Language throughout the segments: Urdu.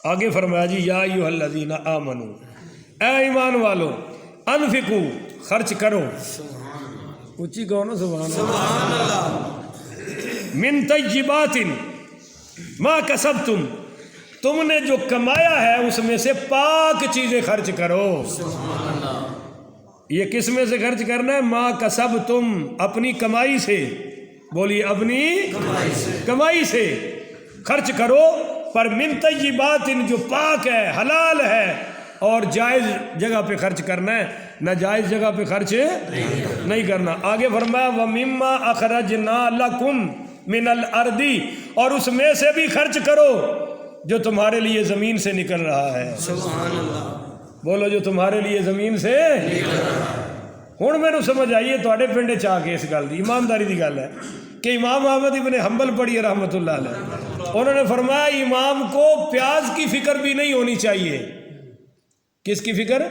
آگے فرمایا جی یا ایھا الذین آمنو، اے ایمان والو، انفقو، خرچ کرو، اونچی کہو نا سبحان اللہ، من طیبات ما کسبتم، تم نے جو کمایا ہے اس میں سے پاک چیزیں خرچ کرو۔ یہ کس میں سے خرچ کرنا ہے؟ ما کسبتم، اپنی کمائی سے، بولیے اپنی کمائی سے خرچ کرو، پر من طیبات، جو پاک ہے، حلال ہے، اور جائز جگہ پہ خرچ کرنا ہے، ناجائز جگہ پہ خرچ نہیں کرنا۔ آگے فرمایا وَمِمَّا أَخْرَجْنَا لَكُمْ مِنَ الْأَرْضِ، اور اس میں سے بھی خرچ کرو جو تمہارے لیے زمین سے نکل رہا ہے۔ سبحان اللہ، بولو جو تمہارے لیے زمین سے ہن میرے سمجھ آئیے تواڈے پنڈے چاہ کے اس گل دی ایمانداری دی گل ہے کہ امام احمد ابن حنبل پڑھی رحمۃ اللہ علیہ، انہوں نے فرمایا امام کو پیاز کی فکر بھی نہیں ہونی چاہیے۔ کس کی فکر؟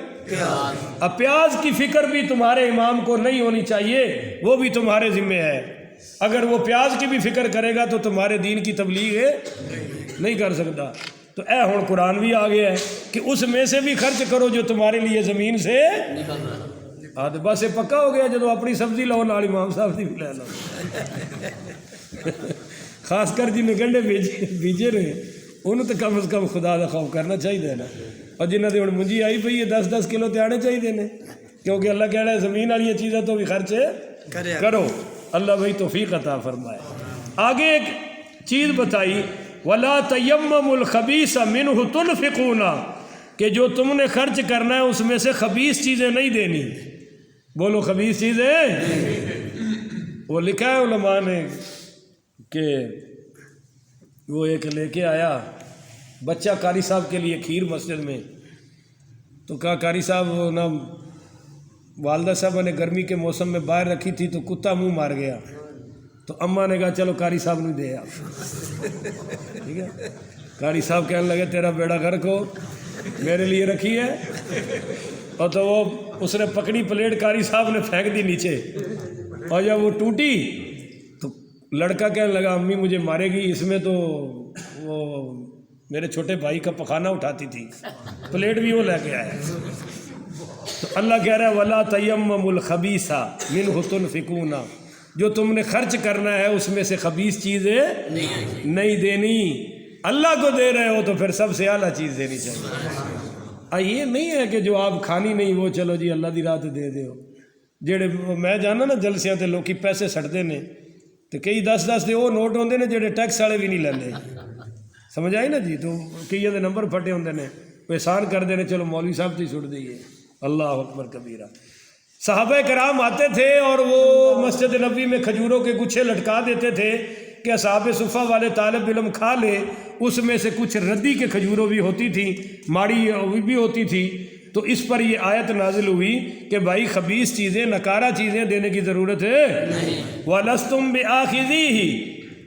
اب پیاز کی فکر بھی تمہارے امام کو نہیں ہونی چاہیے، وہ بھی تمہارے ذمہ ہے۔ اگر وہ پیاز کی بھی فکر کرے گا تو تمہارے دین کی تبلیغ نہیں کر سکتا۔ تو اے ہن قرآن بھی آ گیا ہے کہ اس میں سے بھی خرچ کرو جو تمہارے لیے زمین سے بس یہ پکا ہو گیا، جدو اپنی سبزی لاؤ نال امام صاحب دی بھی لے لو، خاص کر جنہیں گنڈے بیجے رہے انہوں تو کم از کم خدا دا خوف کرنا چاہیے نا، اور جنہ دے ہن منجی آئی پئی ہے 10-10 کلو تے آنے چاہیے نے، کیونکہ اللہ کہہ رہا ہے زمین والی چیزیں تو بھی خرچ کرو۔ اللہ بھائی توفیق عطا فرمائے۔ آگے ایک چیز بتائی وَلَا تَيَمَّمُوا الْخَبِيثَ مِنْهُ تُنْفِقُونَ، کہ جو تم نے خرچ کرنا ہے اس میں سے خبیث چیزیں نہیں دینی۔ بولو خبیث چیزیں۔ وہ لکھا ہے علماء نے کہ وہ ایک لے کے آیا بچہ قاری صاحب کے لیے کھیر مسجد میں، تو کہا قاری صاحب وہ نا والدہ صاحبہ نے گرمی کے موسم میں باہر رکھی تھی تو کتا منہ مار گیا، تو اماں نے کہا چلو قاری صاحب نے دے آپ، ٹھیک ہے۔ قاری صاحب کہنے لگے تیرا بیڑا غرق ہو، میرے لیے رکھی ہے، اور تو وہ اس نے پکڑی پلیٹ قاری صاحب نے پھینک دی نیچے، اور جب وہ ٹوٹی تو لڑکا کہنے لگا امی مجھے مارے گی، اس میں تو وہ میرے چھوٹے بھائی کا پخانہ اٹھاتی تھی، پلیٹ بھی وہ لے کے آیا۔ تو اللہ کہہ رہا ہے وَلَا تَيَمَّمُوا الْخَبِيثَ مِنْهُ تُنْفِقُونَ، جو تم نے خرچ کرنا ہے اس میں سے خبیث چیزیں نہیں دینی۔ اللہ کو دے رہے ہو تو پھر سب سے اعلیٰ چیز دینی چاہیے۔ یہ نہیں ہے کہ جو آپ کھانی نہیں وہ چلو جی اللہ دی راہ تے دے دیو۔ جڑے میں جانا نا جلسیاں تے لوکی پیسے سٹتے نے تو کئی 10-10 دے وہ نوٹ ہوندے نے جڑے ٹیکس والے بھی نہیں لیندے، سمجھ آئی نا جی؟ تو کئی دے نمبر پھٹے ہوندے نے، احسان کردے نے چلو مولوی صاحب تے سٹ دئیے۔ اللہ اکبر کبیرہ۔ صحابہ کرام آتے تھے اور وہ مسجد نبوی میں کھجوروں کے گچھے لٹکا دیتے تھے کہ اصحاب صفہ والے طالب علم کھا لے، اس میں سے کچھ ردی کے کھجوروں بھی ہوتی تھیں، ماڑی بھی ہوتی تھی۔ تو اس پر یہ آیت نازل ہوئی کہ بھائی خبیث چیزیں، نکارہ چیزیں دینے کی ضرورت ہے نہیں۔ وَلَسْتُمْ بِآخِذِيهِ،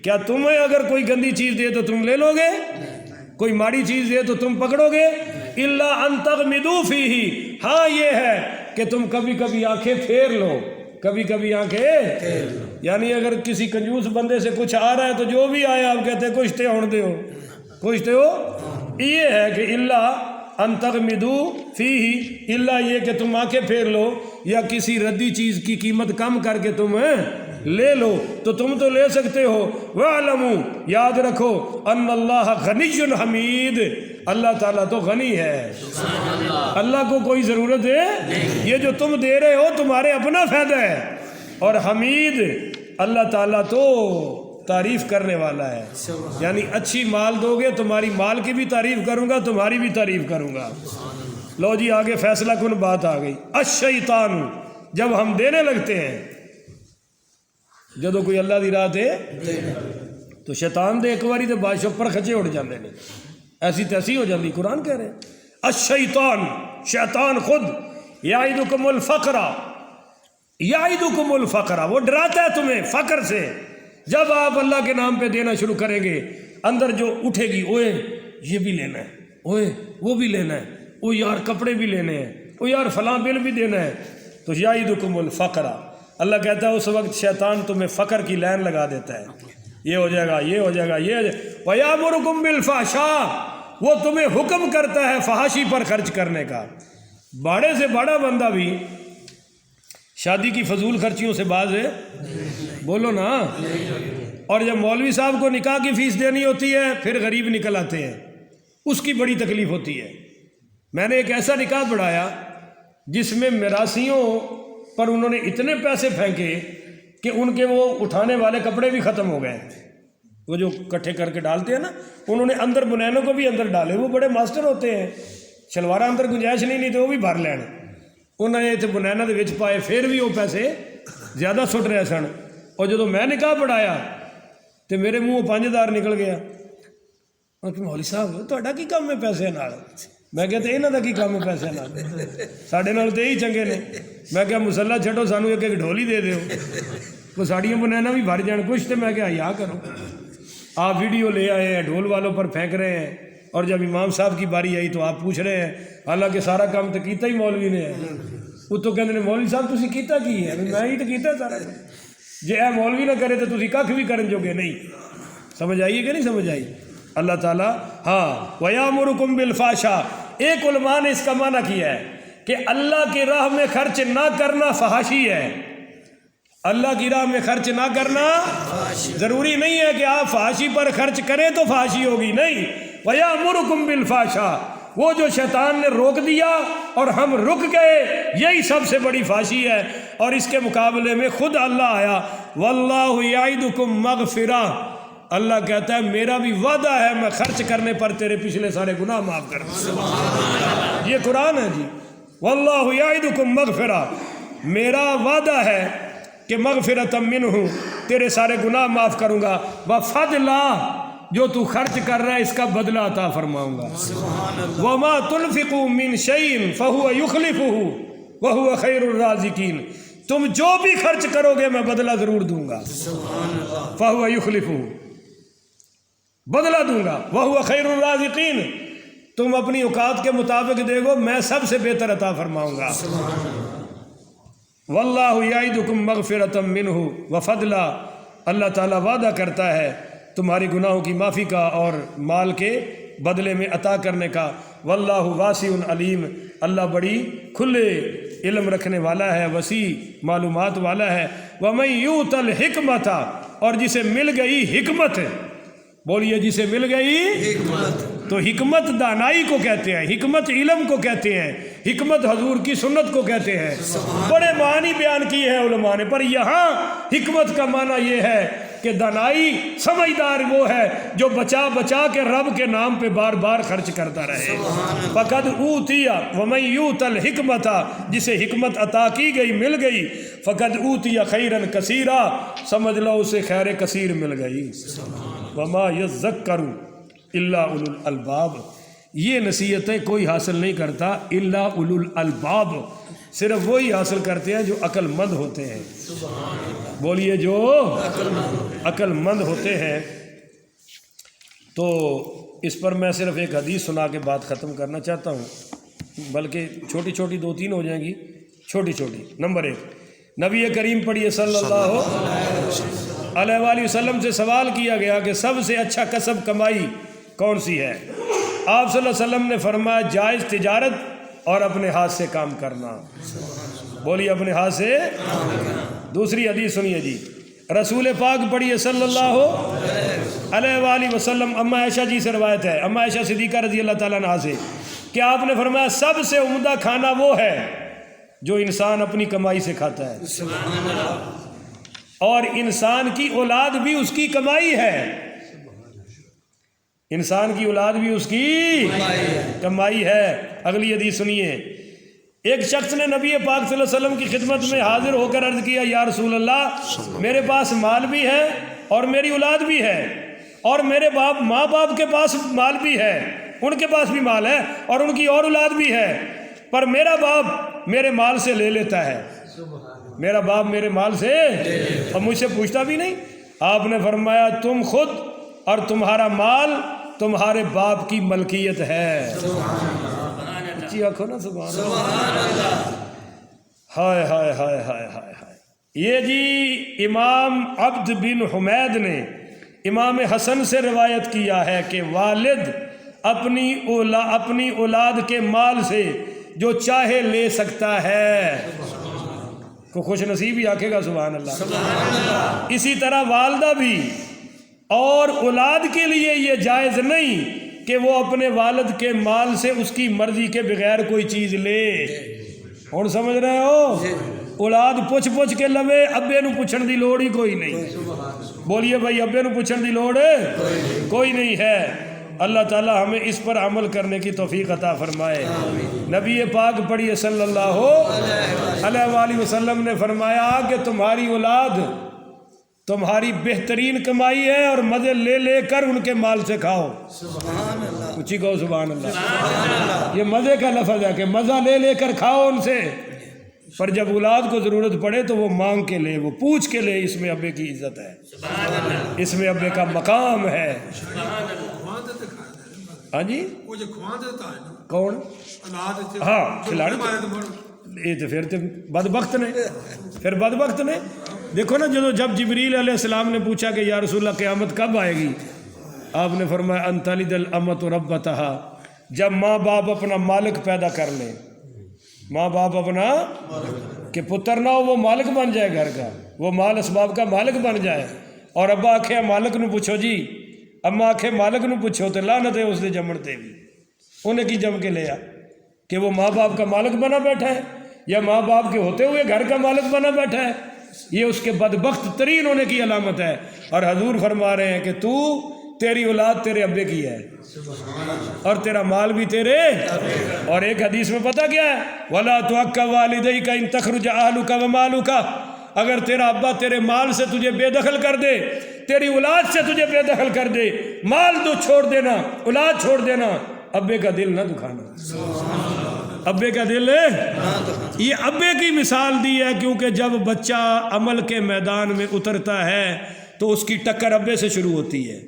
کیا تمہیں اگر کوئی گندی چیز دے تو تم لے لو گے؟ کوئی ماڑی چیز دے تو تم پکڑو گے؟ إِلَّا أَن تَغْمِضُوا فِيهِ، ہاں یہ ہے کہ تم کبھی کبھی آنکھیں پھیر لو، کبھی کبھی آنکھیں، یعنی اگر کسی کنجوس بندے سے کچھ آ رہا ہے تو جو بھی آیا آپ کہتے ہیں کچھ تے ہون دے ہو، کچھ تے ہو۔ یہ ہے کہ إِلَّا أَن تَغْمِضُوا فِيهِ، الا یہ کہ تم آنکھیں پھیر لو یا کسی ردی چیز کی قیمت کم کر کے تم لے لو، تو تم تو لے سکتے ہو۔ وَاعْلَمُوا، یاد رکھو، أَنَّ اللَّهَ غَنِيٌّ حَمِيدٌ، اللہ تعالیٰ تو غنی ہے، اللہ کو کوئی ضرورت ہے؟ یہ جو تم دے رہے ہو تمہارے اپنا فائدہ ہے، اور حمید اللہ تعالیٰ تو تعریف کرنے والا ہے، یعنی اچھی مال دو گے تمہاری مال کی بھی تعریف کروں گا، تمہاری بھی تعریف کروں گا۔ لو جی آگے فیصلہ کن بات آ گئی۔ الشیطان، جب ہم دینے لگتے ہیں، جدو کوئی اللہ دی راہ دے تو شیطان دے ایک باری تو بادشاہ پر کھچے اڑ جاندے نے، ایسی تیسی ہو جاندی۔ قرآن کہہ رہے ہیں الشیطان، شیطان خود، یعدکم الفقر، یعدکم الفقر، وہ ڈراتا ہے تمہیں فقر سے۔ جب آپ اللہ کے نام پہ دینا شروع کریں گے اندر جو اٹھے گی، اوے یہ بھی لینا ہے، اوے وہ بھی لینا ہے، او یار کپڑے بھی لینے ہیں، او یار فلاں بل بھی دینا ہے، تو یعدکم الفقر، اللہ کہتا ہے اس وقت شیطان تمہیں فقر کی لائن لگا دیتا ہے، یہ ہو جائے گا، یہ ہو جائے گا، یہ ہو جائے گا۔ وَيَأْمُرُكُمْ بِالْفَحْشَاءِ، وہ تمہیں حکم کرتا ہے فحاشی پر خرچ کرنے کا. بڑے سے بڑا بندہ بھی شادی کی فضول خرچیوں سے باز ہے؟ بولو نا. اور جب مولوی صاحب کو نکاح کی فیس دینی ہوتی ہے پھر غریب نکل آتے ہیں، اس کی بڑی تکلیف ہوتی ہے. میں نے ایک ایسا نکاح پڑھایا جس میں میراثیوں پر انہوں نے اتنے پیسے پھینکے کہ ان کے وہ اٹھانے والے کپڑے بھی ختم ہو گئے. وہ جو کٹھے کر کے ڈالتے ہیں نا، انہوں نے اندر بنینوں کو بھی اندر ڈالے. وہ بڑے ماسٹر ہوتے ہیں، شلوارہ اندر گنجائش نہیں تو وہ بھی بھر لین. انہوں نے اتنے بنینا دے وچ پائے، پھر بھی وہ پیسے زیادہ سٹ رہے سن. اور جدو میں نکاح پڑھایا تو میرے منہ 5000 نکل گیا. مولوی صاحب تہاڈا کی کم ہے پیسے نال؟ میں کہتے یہاں کا کی کام ہے پیسے نال، ساڈے نال تو یہی چنگے نے. میں کہا مسلح چھڈو سانو ایک ایک ڈھول ہی دے دیو، وہ ساڑیاں بنانا بھی بھر جان کچھ. تو میں کہا یا کرو، آپ ویڈیو لے آئے ہیں ڈھول والوں پر پھینک رہے ہیں، اور جب امام صاحب کی باری آئی تو آپ پوچھ رہے ہیں، حالانکہ سارا کام تو کیتا ہی مولوی نے ہے. وہ تو کہتے ہیں مولوی صاحب تسی کیتا کی ہے؟ میں ہی تو کیتا سارا. جی اے مولوی نہ کرے تو تسی کھ بھی کرن جوگے نہیں. سمجھ آئیے کہ نہیں سمجھ آئی؟ اللہ تعالیٰ ہاں وَيَأْمُرُكُمْ بِالْفَحْشَاءِ. ایک علماء نے اس کا معنی کیا ہے کہ اللہ کی راہ میں خرچ نہ کرنا فحاشی ہے. اللہ کی راہ میں خرچ نہ کرنا ضروری نہیں ہے کہ آپ فحاشی پر خرچ کریں تو فحاشی ہوگی، نہیں. وَيَأْمُرُكُمْ بِالْفَحْشَاءِ، وہ جو شیطان نے روک دیا اور ہم رک گئے، یہی سب سے بڑی فحاشی ہے. اور اس کے مقابلے میں خود اللہ آیا وَاللَّهُ يَعِدُكُمْ مَغْفِرَةً. اللہ کہتا ہے میرا بھی وعدہ ہے میں خرچ کرنے پر تیرے پچھلے سارے گناہ معاف کر دوں. یہ قرآن ہے جی. واللہ یعدکم مغفرہ، میرا وعدہ ہے کہ مغفرۃ منہ، تیرے سارے گناہ معاف کروں گا. وفضلا، جو تو خرچ کر رہا ہے اس کا بدلہ عطا فرماؤں گا. وما تنفقوا من شیء فهو یخلفہ وہو خیر الرازقین. تم جو بھی خرچ کرو گے میں بدلہ ضرور دوں گا. فهو یخلفہ، بدلہ دوں گا. وہو خیر الرازقین، تم اپنی اوقات کے مطابق دے گو میں سب سے بہتر عطا فرماؤں گا. واللہ یعدکم مغفرۃ منہ وفضلا، اللہ تعالیٰ وعدہ کرتا ہے تمہاری گناہوں کی معافی کا اور مال کے بدلے میں عطا کرنے کا. واللہ واسع علیم، اللہ بڑی کھلے علم رکھنے والا ہے، وسیع معلومات والا ہے. ومن یؤت الحکمۃ، اور جسے مل گئی حکمت، بولیے جسے مل گئی حکمت. تو حکمت دانائی کو کہتے ہیں، حکمت علم کو کہتے ہیں، حکمت حضور کی سنت کو کہتے ہیں. بڑے معنی بیان کیے ہیں علماء نے، پر یہاں حکمت کا معنی یہ ہے کہ دانائی سمجھدار وہ ہے جو بچا بچا کے رب کے نام پہ بار بار خرچ کرتا رہے. فقد اوتی ومن یؤت الحکمۃ، جسے حکمت عطا کی گئی مل گئی، فقد اوتی خیرا کثیرا، سمجھ لو اسے خیر کثیر مل گئی. وما یذکر الا اولو الالباب، یہ نصیحتیں کوئی حاصل نہیں کرتا الا اولو الالباب، صرف وہی حاصل کرتے ہیں جو عقل مند ہوتے ہیں. بولیے جو عقل مند ہوتے ہیں. تو اس پر میں صرف ایک حدیث سنا کے بات ختم کرنا چاہتا ہوں، بلکہ چھوٹی چھوٹی 2-3 ہو جائیں گی، چھوٹی چھوٹی. نمبر 1، نبی کریم پڑھیے صلی اللہ علیہ وآلہ وسلم سے سوال کیا گیا کہ سب سے اچھا کسب کمائی کون سی ہے؟ آپ صلی اللہ علیہ وسلم نے فرمایا جائز تجارت اور اپنے ہاتھ سے کام کرنا. بولیے اپنے ہاتھ سے. دوسری حدیث سنیے جی، رسول پاک پڑھیے صلی اللہ علیہ وآلہ وسلم، اما عائشہ جی سے روایت ہے، اما عائشہ صدیقہ رضی اللہ تعالیٰ عنہا سے، کہ آپ نے فرمایا سب سے عمدہ کھانا وہ ہے جو انسان اپنی کمائی سے کھاتا ہے، اور انسان کی اولاد بھی اس کی کمائی ہے. انسان کی اولاد بھی اس کی کمائی ہے. اگلی حدیث سنیے، ایک شخص نے نبی پاک صلی اللہ علیہ وسلم کی خدمت میں حاضر ہو کر عرض کیا یا رسول اللہ، میرے پاس مال بھی ہے اور میری اولاد بھی ہے، اور میرے ماں باپ کے پاس مال بھی ہے، ان کے پاس بھی مال ہے اور ان کی اور اولاد بھی ہے، پر میرا باپ میرے مال سے لے لیتا ہے، میرا باپ میرے مال سے اور مجھ سے پوچھتا بھی نہیں. آپ نے فرمایا تم خود اور تمہارا مال تمہارے باپ کی ملکیت ہے. اچھی آنکھو نا سبحان اللہ. ہائے ہائے ہائے ہائے ہائے ہائے. یہ جی امام عبد بن حمید نے امام حسن سے روایت کیا ہے کہ والد اپنی اولاد کے مال سے جو چاہے لے سکتا ہے. کو خوش نصیب ہی آکھے گا سبحان اللہ. اسی طرح والدہ بھی اور اولاد کے لیے یہ جائز نہیں کہ وہ اپنے والد کے مال سے اس کی مرضی کے بغیر کوئی چیز لے. اور سمجھ رہے ہو؟ اولاد پوچھ کے لوے، ابے نو پوچھن دی لوڑ ہی کوئی نہیں. بولیے بھائی، ابے نو پوچھن دی لوڑ کوئی نہیں ہے. اللہ تعالی ہمیں اس پر عمل کرنے کی توفیق عطا فرمائے. نبی پاک پڑھیے صلی اللہ علیہ وآلہ وسلم نے فرمایا کہ تمہاری اولاد تمہاری بہترین کمائی ہے اور مزے لے لے کر ان کے مال سے کھاؤ. اچھی کہو سبحان اللہ. یہ مزے کا لفظ ہے کہ مزہ لے لے کر کھاؤ ان سے، پر جب اولاد کو ضرورت پڑے تو وہ مانگ کے لے، وہ پوچھ کے لے. اس میں ابے کی عزت ہے، اس میں ابے کا مقام ہے. ہاں جی، کون؟ ہاں کھلاڑی. یہ تو پھر بدبخت نے دیکھو نا، جب جبریل علیہ السلام نے پوچھا کہ یا رسول اللہ قیامت کب آئے گی، آپ نے فرمایا ان تلد الامۃ ربتہا، جب ماں باپ اپنا مالک پیدا کر لیں. ماں باپ اپنا کہ پتر نہ ہو وہ مالک بن جائے گھر کا، وہ مال اسباب کا مالک بن جائے. اور ابا آکھے مالک نو پوچھو جی، اما آکھے مالک نو پوچھو تو لعنت ہے اس دے جمڑتے بھی. انہیں کی جم کے لیا کہ وہ ماں باپ کا مالک بنا بیٹھا ہے یا ماں باپ کے ہوتے ہوئے گھر کا مالک بنا بیٹھا ہے. یہ اس کے بدبخت ترین ہونے کی علامت ہے. اور حضور فرما رہے ہیں کہ تیری اولاد تیرے ابے کی ہے اور تیرا مال بھی تیرے. اور ایک حدیث میں پتہ کیا ہے؟ وَلَا تُعَقَّ وَالِدَيْكَ إِن تَخْرُجَ أَهْلُكَ وَمَالُكَ. اگر تیرا ابا تیرے مال سے تجھے بے دخل کر دے، تیری اولاد سے تجھے بے دخل کر دے، مال تو چھوڑ دینا، اولاد چھوڑ دینا، ابے کا دل نہ دکھانا. ابے کا دل یہ ابے کی مثال دی ہے، کیونکہ جب بچہ عمل کے میدان میں اترتا ہے تو اس کی ٹکر ابے سے شروع ہوتی ہے.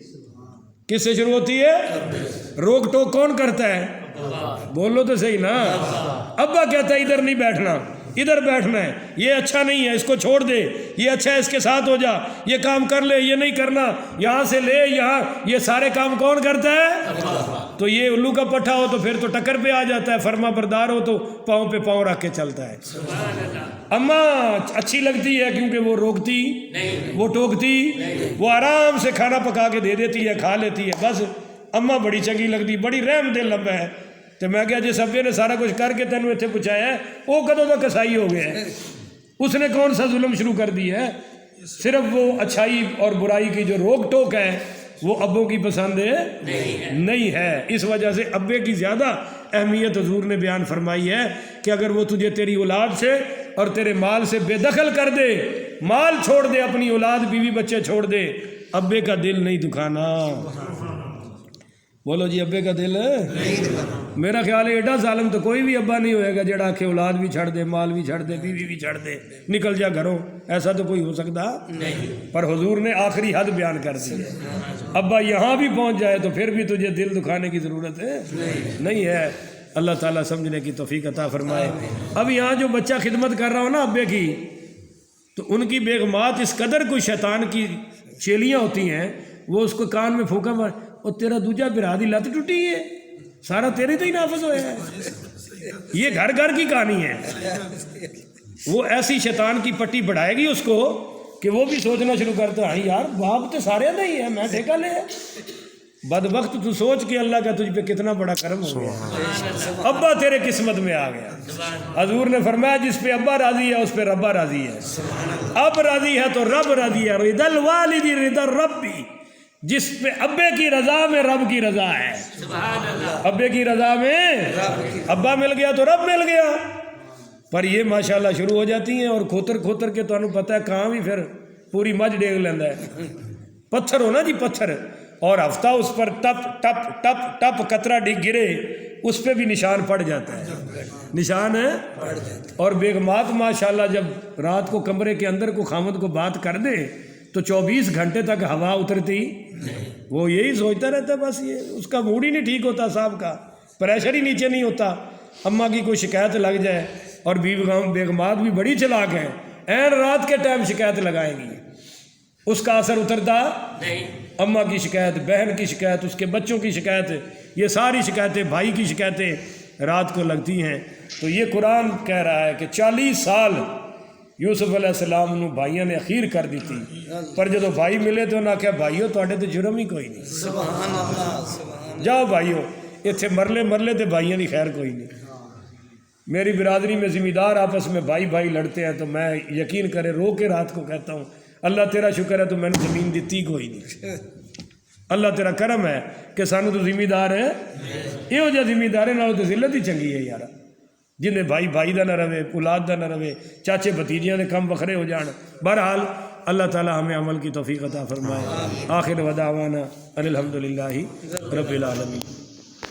کس سے شروع ہوتی ہے؟ روک ٹوک کون کرتا ہے؟ بولو تو صحیح نا. ابا کہتا ہے ادھر نہیں بیٹھنا، ادھر بیٹھنا ہے، یہ اچھا نہیں ہے اس کو چھوڑ دے، یہ اچھا ہے اس کے ساتھ ہو جا، یہ کام کر لے، یہ نہیں کرنا، یہاں سے لے یہاں. یہ سارے کام کون کرتا ہے؟ تو یہ الو کا پٹھا ہو تو پھر تو ٹکر پہ آ جاتا ہے، فرما بردار ہو تو پاؤں پہ پاؤں رکھ کے چلتا ہے. اماں اچھی لگتی ہے کیونکہ وہ روکتی، وہ ٹوکتی، وہ آرام سے کھانا پکا کے دے دیتی ہے، کھا لیتی ہے. بس اماں بڑی چنگی لگتی، بڑی رحم دل لمبا ہے. تو میں کہا جس ابے نے سارا کچھ کر کے تینوں اتنے پہنچایا ہے، وہ کدوں کا کسائی ہو گیا ہے؟ اس نے کون سا ظلم شروع کر دی ہے؟ صرف وہ اچھائی اور برائی کی جو روک ٹوک ہے وہ ابوں کی پسند نہیں ہے. اس وجہ سے ابے کی زیادہ اہمیت حضور نے بیان فرمائی ہے کہ اگر وہ تجھے تیری اولاد سے اور تیرے مال سے بے دخل کر دے، مال چھوڑ دے، اپنی اولاد بیوی بچے چھوڑ دے، ابے کا دل نہیں دکھانا. بولو جی، ابے کا دل میرا خیال ہے ایڈا ظالم تو کوئی بھی ابا نہیں ہوئے گا جڑا کہ اولاد بھی چھڑ دے، مال بھی چھڑ دے، بیوی بھی چھڑ دے، نکل جا گھروں. ایسا تو کوئی ہو سکتا نہیں. پر حضور نے آخری حد بیان کر دی ہے. ابا یہاں بھی پہنچ جائے تو پھر بھی تجھے دل دکھانے کی ضرورت نہیں ہے. اللہ تعالیٰ سمجھنے کی توفیق عطا فرمائے. اب یہاں جو بچہ خدمت کر رہا ہو نا ابے کی، تو ان کی بیگمات اس قدر کوئی شیطان کی چیلیاں ہوتی ہیں، وہ اس کو کان میں پھونکا مار، اور تیرا دوجا برا دی لت ٹوٹی ہے، سارا تیرے تو ہی نافذ ہویا ہے. یہ گھر گھر کی کہانی ہے. وہ ایسی شیطان کی پٹی بڑھائے گی اس کو کہ وہ بھی سوچنا شروع کرتا ہے یار باپ تو سارے نہیں ہے، میں ٹھیکہ لے. بدبخت تو سوچ کے اللہ کا تجھ پہ کتنا بڑا کرم ہو گیا. ابا تیرے قسمت میں آ گیا. حضور نے فرمایا جس پہ ابا راضی ہے اس پہ ربا راضی ہے. اب راضی ہے تو رب راضی ہے. رضا الوالد رضا ربی، جس پہ ابے کی رضا میں رب کی رضا ہے. ابے کی رضا میں ابا مل گیا تو رب مل گیا. پر یہ ماشاءاللہ شروع ہو جاتی ہیں اور کھوتر کھوتر کے تو پتہ ہے کہاں بھی پھر پوری مجھ ڈیگ لینا ہے. پتھر ہو نا جی، پتھر، اور ہفتہ اس پر ٹپ ٹپ ٹپ ٹپ قطرہ ڈگ گرے، اس پہ بھی نشان پڑ جاتا ہے، نشان ہے. اور بیگمات ماشاءاللہ جب رات کو کمرے کے اندر کو خامد کو بات کر دے تو 24 گھنٹے تک ہوا اترتی، وہ یہی سوچتا رہتا بس. یہ اس کا موڈ ہی نہیں ٹھیک ہوتا، صاحب کا پریشر ہی نیچے نہیں ہوتا. اماں کی کوئی شکایت لگ جائے، اور بیگمات بھی بڑی چلاک ہیں، عین رات کے ٹائم شکایت لگائیں گی، اس کا اثر اترتا نہیں. اماں کی شکایت، بہن کی شکایت، اس کے بچوں کی شکایت، یہ ساری شکایتیں بھائی کی شکایتیں رات کو لگتی ہیں. تو یہ قرآن کہہ رہا ہے کہ 40 سال یوسف علیہ السلام نو بھائیوں نے اخیر کر دی تھی, پر جدو بھائی ملے تو انہاں کہا بھائیو تواڈے تے جرم ہی کوئی نہیں, سبحان اللہ, جاؤ بھائیو اتنے مرلے تے بھائیوں کی خیر کوئی نہیں. میری برادری میں ذمہ دار آپس میں بھائی بھائی لڑتے ہیں تو میں یقین کرے رو کے رات کو کہتا ہوں اللہ تیرا شکر ہے تو میں نے زمین دیتی کوئی نہیں, اللہ تیرا کرم ہے کہ سانو تو ذمہ دار ہے, یہو جہ ذمہ دار ہے نہ تو ذلت ہی چنگی ہے یار, جنہیں بھائی بھائی دا نہ رہے, اولاد دا نہ رہے, چاچے بھتیجیاں دے کم وکھرے ہو جان. بہرحال اللہ تعالی ہمیں عمل کی توفیق عطا فرمائے. آخر ودعوانا ان الحمدللہ رب العالمین.